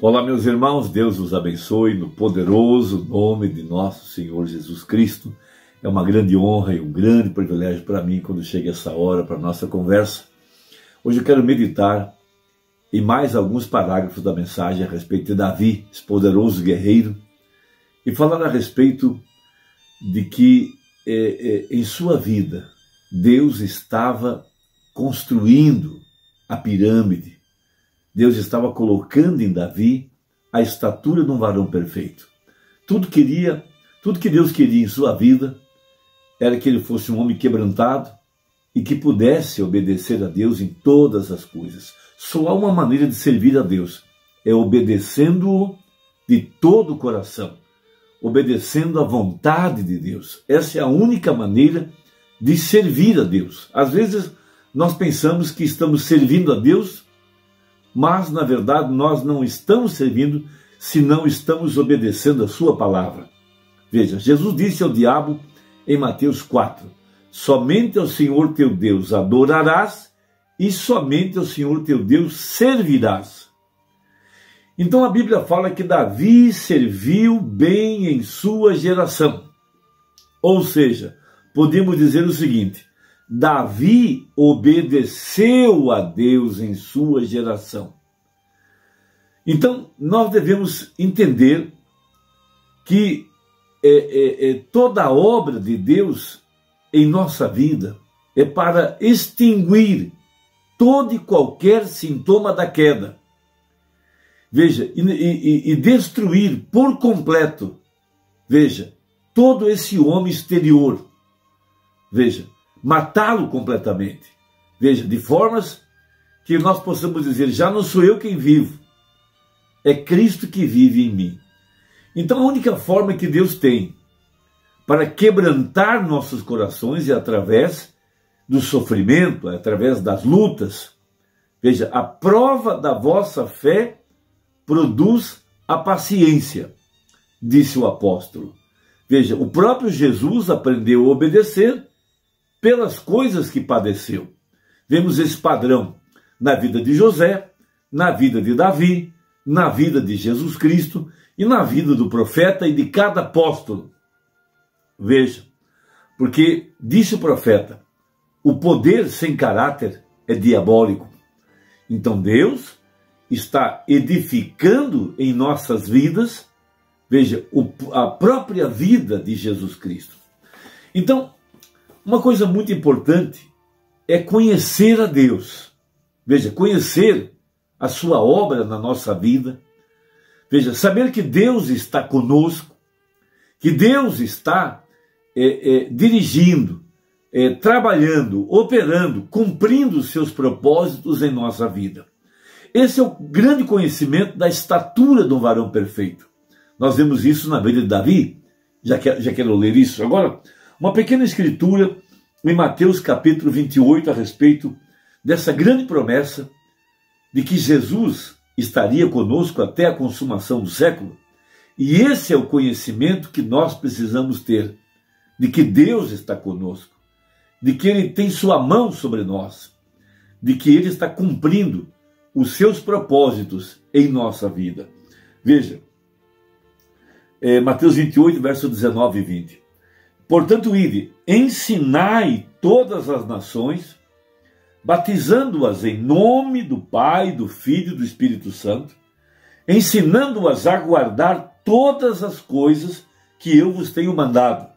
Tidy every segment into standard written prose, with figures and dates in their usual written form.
Olá, meus irmãos, Deus os abençoe no poderoso nome de nosso Senhor Jesus Cristo. É uma grande honra e um grande privilégio para mim quando chega essa hora para a nossa conversa. Hoje eu quero meditar em mais alguns parágrafos da mensagem a respeito de Davi, esse poderoso guerreiro, e falar a respeito de que em sua vida Deus estava construindo a pirâmide. Deus estava colocando em Davi a estatura de um varão perfeito. Tudo que Deus queria em sua vida era que ele fosse um homem quebrantado e que pudesse obedecer a Deus em todas as coisas. Só há uma maneira de servir a Deus, é obedecendo-o de todo o coração, obedecendo à vontade de Deus. Essa é a única maneira de servir a Deus. Às vezes nós pensamos que estamos servindo a Deus, mas, na verdade, nós não estamos servindo se não estamos obedecendo a sua palavra. Veja, Jesus disse ao diabo em Mateus 4, somente ao Senhor teu Deus adorarás e somente ao Senhor teu Deus servirás. Então a Bíblia fala que Davi serviu bem em sua geração. Ou seja, podemos dizer o seguinte, Davi obedeceu a Deus em sua geração. Então, nós devemos entender que toda a obra de Deus em nossa vida é para extinguir todo e qualquer sintoma da queda. Veja, e destruir por completo, veja, todo esse homem exterior. Veja, matá-lo completamente. Veja, de formas que nós possamos dizer, já não sou eu quem vivo, é Cristo que vive em mim. Então a única forma que Deus tem para quebrantar nossos corações é através do sofrimento, é através das lutas. Veja, a prova da vossa fé produz a paciência, disse o apóstolo. Veja, o próprio Jesus aprendeu a obedecer pelas coisas que padeceu. Vemos esse padrão na vida de José, na vida de Davi, na vida de Jesus Cristo e na vida do profeta e de cada apóstolo. Veja, porque disse o profeta, o poder sem caráter é diabólico. Então Deus está edificando em nossas vidas, veja, a própria vida de Jesus Cristo. Então, uma coisa muito importante é conhecer a Deus. Veja, conhecer a sua obra na nossa vida. Veja, saber que Deus está conosco, que Deus está dirigindo, trabalhando, operando, cumprindo os seus propósitos em nossa vida. Esse é o grande conhecimento da estatura de um varão perfeito. Nós vemos isso na vida de Davi. Já quero ler isso agora. Uma pequena escritura em Mateus capítulo 28 a respeito dessa grande promessa de que Jesus estaria conosco até a consumação do século. E esse é o conhecimento que nós precisamos ter, de que Deus está conosco, de que Ele tem sua mão sobre nós, de que Ele está cumprindo os seus propósitos em nossa vida. Veja, Mateus 28, verso 19 e 20. Portanto, ide, ensinai todas as nações, batizando-as em nome do Pai, do Filho e do Espírito Santo, ensinando-as a guardar todas as coisas que eu vos tenho mandado.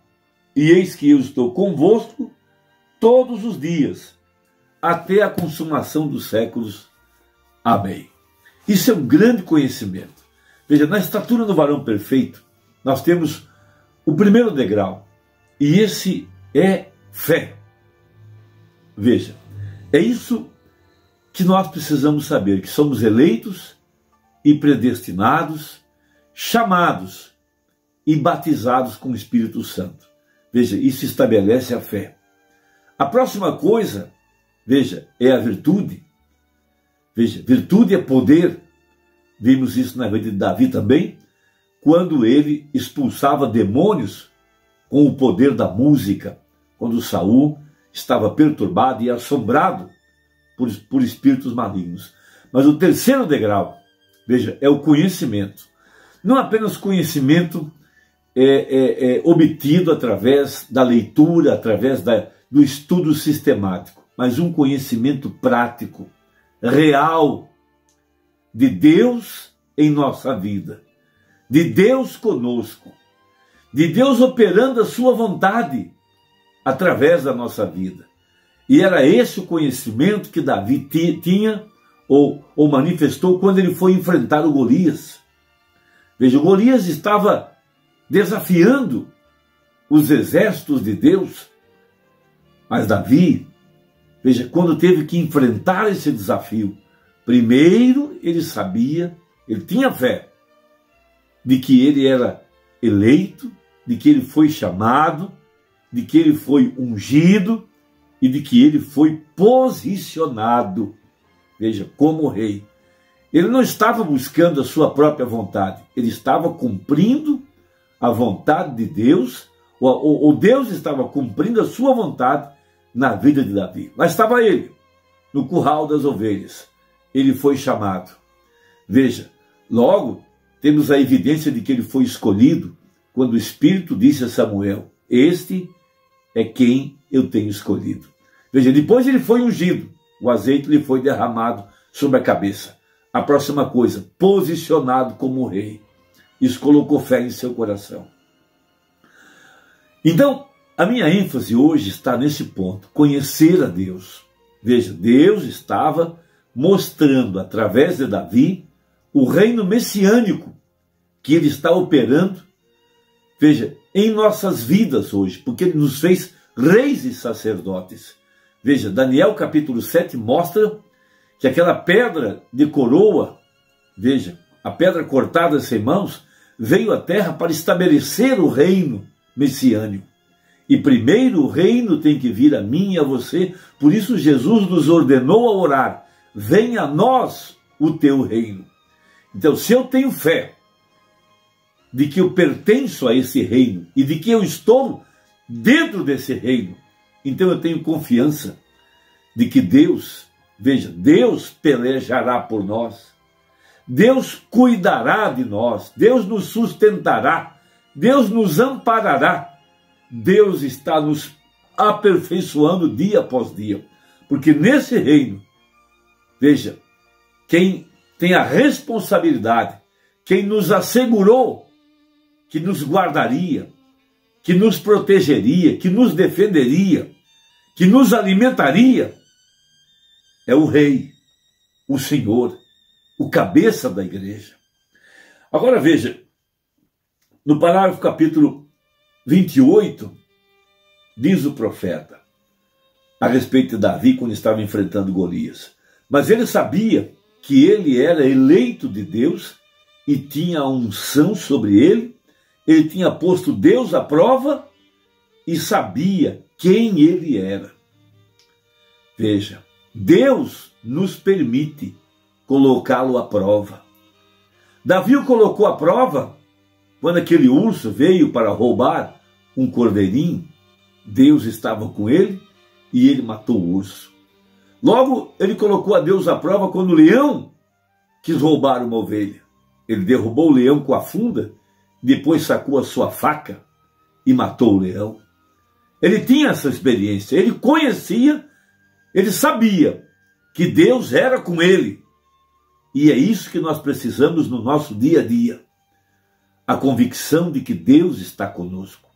E eis que eu estou convosco todos os dias, até a consumação dos séculos. Amém. Isso é um grande conhecimento. Veja, na estatura do varão perfeito, nós temos o primeiro degrau, e esse é fé. Veja, é isso que nós precisamos saber, que somos eleitos e predestinados, chamados e batizados com o Espírito Santo. Veja, isso estabelece a fé. A próxima coisa, veja, é a virtude. Veja, virtude é poder. Vimos isso na vida de Davi também, quando ele expulsava demônios com o poder da música, quando Saul estava perturbado e assombrado por espíritos malignos. Mas o terceiro degrau Veja, é o conhecimento. Não apenas conhecimento obtido através da leitura, através do estudo sistemático, mas um conhecimento prático, real, de Deus em nossa vida, de Deus conosco, de Deus operando a sua vontade através da nossa vida. E era esse o conhecimento que Davi tinha ou manifestou quando ele foi enfrentar o Golias. Veja, o Golias estava desafiando os exércitos de Deus, mas Davi, veja, quando teve que enfrentar esse desafio, primeiro ele sabia, ele tinha fé de que ele era eleito, de que ele foi chamado, de que ele foi ungido e de que ele foi posicionado, veja, como rei. Ele não estava buscando a sua própria vontade, ele estava cumprindo a vontade de Deus, ou Deus estava cumprindo a sua vontade na vida de Davi. Lá estava ele, no curral das ovelhas. Ele foi chamado. Veja, logo temos a evidência de que ele foi escolhido quando o Espírito disse a Samuel: este é quem eu tenho escolhido. Veja, depois ele foi ungido, o azeite lhe foi derramado sobre a cabeça. A próxima coisa, posicionado como rei. Isso colocou fé em seu coração. Então, a minha ênfase hoje está nesse ponto, conhecer a Deus. Veja, Deus estava mostrando através de Davi o reino messiânico que ele está operando, veja, em nossas vidas hoje, porque ele nos fez reis e sacerdotes. Veja, Daniel capítulo 7 mostra que aquela pedra de coroa, veja, a pedra cortada sem mãos, veio à terra para estabelecer o reino messiânico. E primeiro o reino tem que vir a mim e a você, por isso Jesus nos ordenou a orar: venha a nós o teu reino. Então, se eu tenho fé de que eu pertenço a esse reino e de que eu estou dentro desse reino, então eu tenho confiança de que Deus, veja, Deus pelejará por nós, Deus cuidará de nós, Deus nos sustentará, Deus nos amparará, Deus está nos aperfeiçoando dia após dia, porque nesse reino, veja, quem tem a responsabilidade, quem nos assegurou que nos guardaria, que nos protegeria, que nos defenderia, que nos alimentaria, é o Rei, o Senhor, o cabeça da igreja. Agora veja, no parágrafo capítulo 28, diz o profeta a respeito de Davi quando estava enfrentando Golias. Mas ele sabia que ele era eleito de Deus e tinha a unção sobre ele tinha posto Deus à prova e sabia quem ele era. Veja, Deus nos permite colocá-lo à prova. Davi o colocou à prova quando aquele urso veio para roubar um cordeirinho. Deus estava com ele e ele matou o urso. Logo, ele colocou a Deus à prova quando o leão quis roubar uma ovelha. Ele derrubou o leão com a funda, depois sacou a sua faca e matou o leão. Ele tinha essa experiência, ele conhecia, ele sabia que Deus era com ele. E é isso que nós precisamos no nosso dia a dia. A convicção de que Deus está conosco,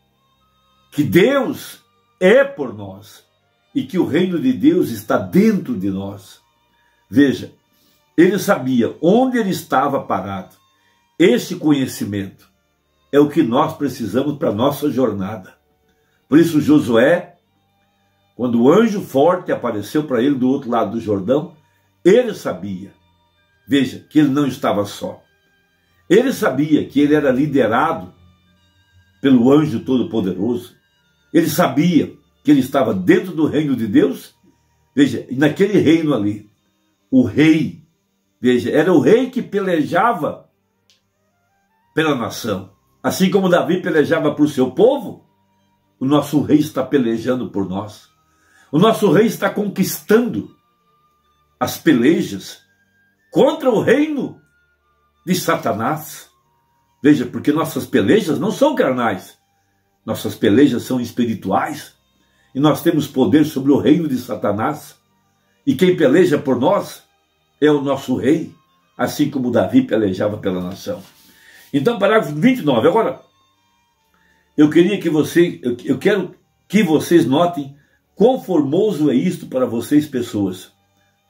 que Deus é por nós e que o reino de Deus está dentro de nós. Veja, ele sabia onde ele estava parado. Esse conhecimento é o que nós precisamos para a nossa jornada. Por isso Josué, quando o anjo forte apareceu para ele do outro lado do Jordão, ele sabia, veja, que ele não estava só. Ele sabia que ele era liderado pelo anjo todo-poderoso. Ele sabia que ele estava dentro do reino de Deus. Veja, e naquele reino ali, o rei, veja, era o rei que pelejava pela nação. Assim como Davi pelejava por seu povo, o nosso rei está pelejando por nós. O nosso rei está conquistando as pelejas contra o reino de Satanás. Veja, porque nossas pelejas não são carnais, nossas pelejas são espirituais, e nós temos poder sobre o reino de Satanás, e quem peleja por nós é o nosso rei, assim como Davi pelejava pela nação. Então, parágrafo 29. Agora, eu quero que vocês notem quão formoso é isto para vocês, pessoas.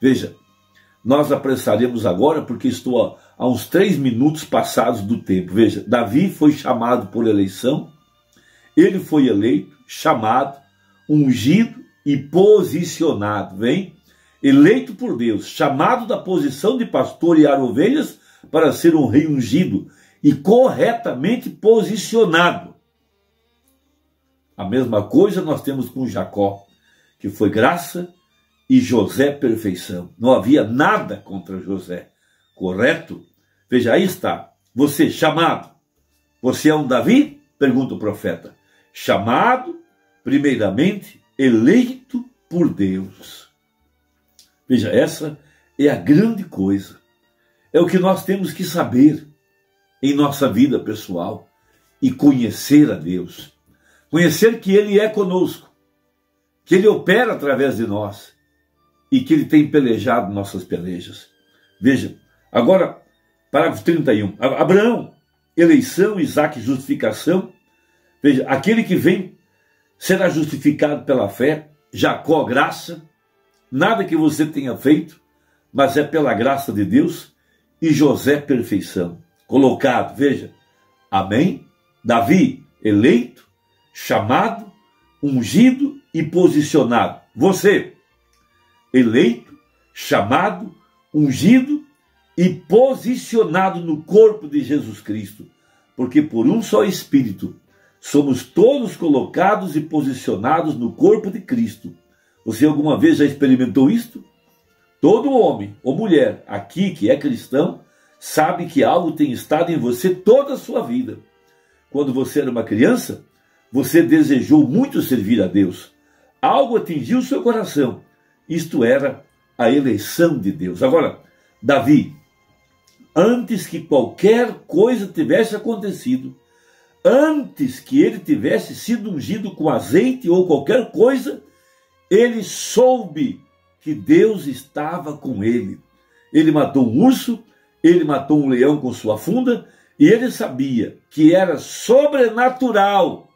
Veja, nós apressaremos agora, porque estou a uns 3 minutos passados do tempo. Veja, Davi foi chamado por eleição, ele foi eleito, chamado, ungido e posicionado. Vem? Eleito por Deus, chamado da posição de pastor e ovelhas para ser um rei ungido e corretamente posicionado. A mesma coisa nós temos com Jacó, que foi graça, e José perfeição. Não havia nada contra José. Correto? Veja, aí está. Você chamado. Você é um Davi? Pergunta o profeta. Chamado, primeiramente, eleito por Deus. Veja, essa é a grande coisa. É o que nós temos que saber em nossa vida pessoal e conhecer a Deus. Conhecer que Ele é conosco, que Ele opera através de nós e que Ele tem pelejado nossas pelejas. Veja, agora, parágrafo 31. Abraão, eleição, Isaque, justificação. Veja, aquele que vem será justificado pela fé. Jacó, graça. Nada que você tenha feito, mas é pela graça de Deus. E José, perfeição. Colocado, veja. Amém? Davi, eleito, chamado, ungido e posicionado. Você, eleito, chamado, ungido e posicionado no corpo de Jesus Cristo. Porque por um só Espírito somos todos colocados e posicionados no corpo de Cristo. Você alguma vez já experimentou isto? Todo homem ou mulher aqui que é cristão sabe que algo tem estado em você toda a sua vida. Quando você era uma criança, você desejou muito servir a Deus. Algo atingiu seu coração. Isto era a eleição de Deus. Agora, Davi, antes que qualquer coisa tivesse acontecido, antes que ele tivesse sido ungido com azeite ou qualquer coisa, ele soube que Deus estava com ele. Ele matou um urso, ele matou um leão com sua funda, e ele sabia que era sobrenatural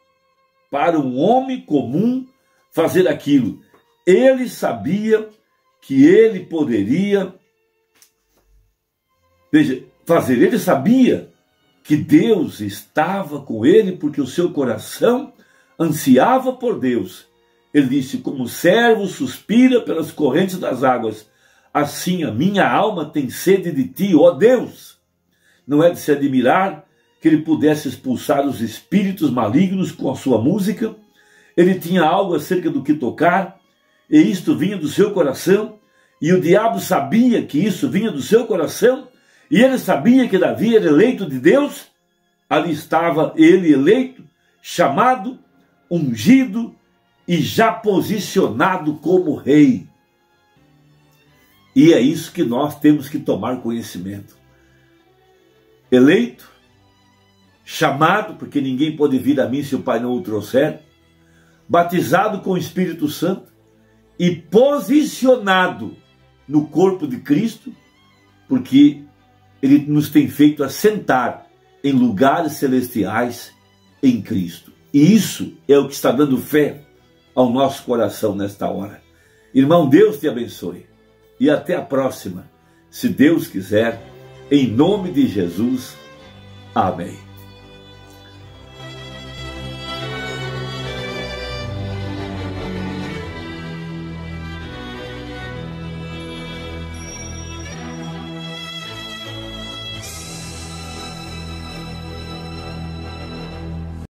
para um homem comum fazer aquilo. Ele sabia que ele poderia, fazer. Ele sabia que Deus estava com ele, porque o seu coração ansiava por Deus. Ele disse, como o servo suspira pelas correntes das águas, assim a minha alma tem sede de ti, ó Deus. Não é de se admirar que ele pudesse expulsar os espíritos malignos com a sua música. Ele tinha algo acerca do que tocar, e isto vinha do seu coração, e o diabo sabia que isso vinha do seu coração, e ele sabia que Davi era eleito de Deus. Ali estava ele eleito, chamado, ungido e já posicionado como rei. E é isso que nós temos que tomar conhecimento. Eleito, chamado, porque ninguém pode vir a mim se o Pai não o trouxer, batizado com o Espírito Santo e posicionado no corpo de Cristo, porque Ele nos tem feito assentar em lugares celestiais em Cristo. E isso é o que está dando fé ao nosso coração nesta hora. Irmão, Deus te abençoe. E até a próxima, se Deus quiser, em nome de Jesus. Amém.